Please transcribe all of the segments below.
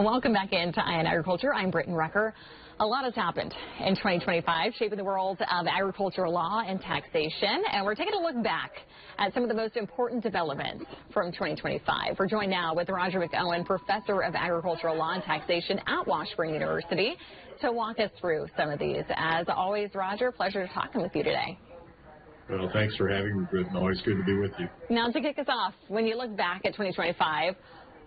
Welcome back into Eye on Agriculture. I'm Britton Rucker. A lot has happened in 2025, shaping the world of agricultural law and taxation. And we're taking a look back at some of the most important developments from 2025. We're joined now with Roger McEowen, Professor of Agricultural Law and Taxation at Washburn University, to walk us through some of these. As always, Roger, pleasure talking with you today. Well, thanks for having me, Britton. Always good to be with you. Now, to kick us off, when you look back at 2025,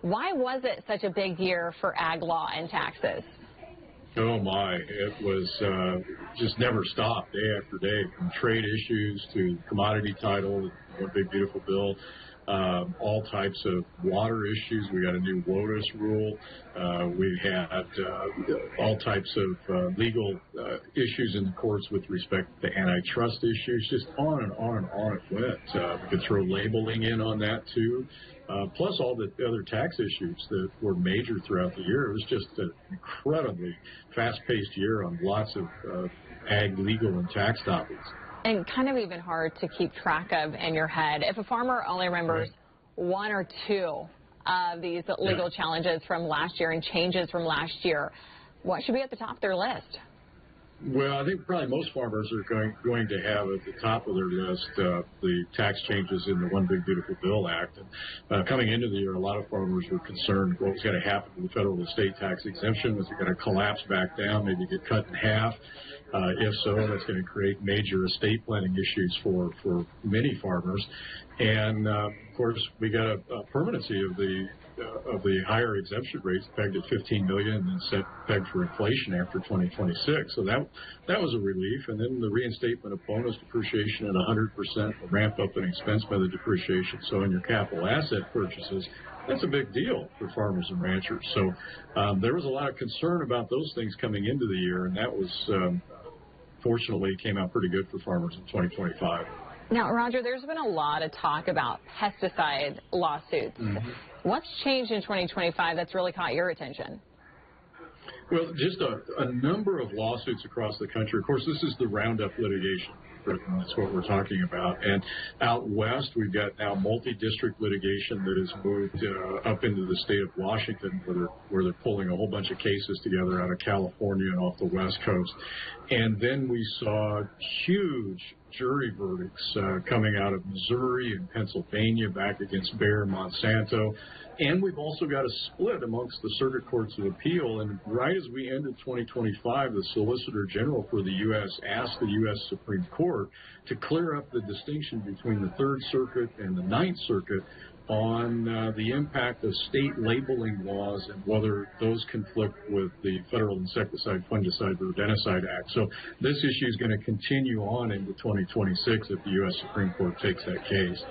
why was it such a big year for ag law and taxes? Oh, my. It was just never stopped day after day, from trade issues to commodity title, one big beautiful bill, all types of water issues. We got a new WOTUS rule. We had all types of legal issues in the courts with respect to antitrust issues. Just on and on and on it went. We could throw labeling in on that, too. Plus all the other tax issues that were major throughout the year. It was just an incredibly fast-paced year on lots of ag, legal, and tax topics. And kind of even hard to keep track of in your head. If a farmer only remembers one or two of these legal challenges from last year and changes from last year, what should be at the top of their list? Well, I think probably most farmers are going to have at the top of their list the tax changes in the One Big Beautiful Bill Act. And coming into the year, a lot of farmers were concerned what was going to happen to the federal and state tax exemption. Was it going to collapse back down, maybe get cut in half? If so, that's going to create major estate planning issues for many farmers. And, of course, we got a permanency of the higher exemption rates pegged at $15 million and then set pegged for inflation after 2026. So that was a relief. And then the reinstatement of bonus depreciation at 100%, will ramp up an expense by the depreciation. So in your capital asset purchases, that's a big deal for farmers and ranchers. So there was a lot of concern about those things coming into the year, and that was fortunately came out pretty good for farmers in 2025. Now, Roger, there's been a lot of talk about pesticide lawsuits. What's changed in 2025 that's really caught your attention? Well, just a number of lawsuits across the country. Of course, this is the Roundup litigation. That's what we're talking about. And out west, we've got now multi-district litigation that has moved up into the state of Washington, where they're pulling a whole bunch of cases together out of California and off the West Coast. And then we saw huge jury verdicts coming out of Missouri and Pennsylvania back against Bayer and Monsanto. And we've also got a split amongst the circuit courts of appeal. And right as we ended 2025, the Solicitor General for the U.S. asked the U.S. Supreme Court to clear up the distinction between the Third Circuit and the Ninth Circuit on the impact of state labeling laws and whether those conflict with the Federal Insecticide, Fungicide, Rodenticide Act. So this issue is going to continue on into 2026 if the U.S. Supreme Court takes that case.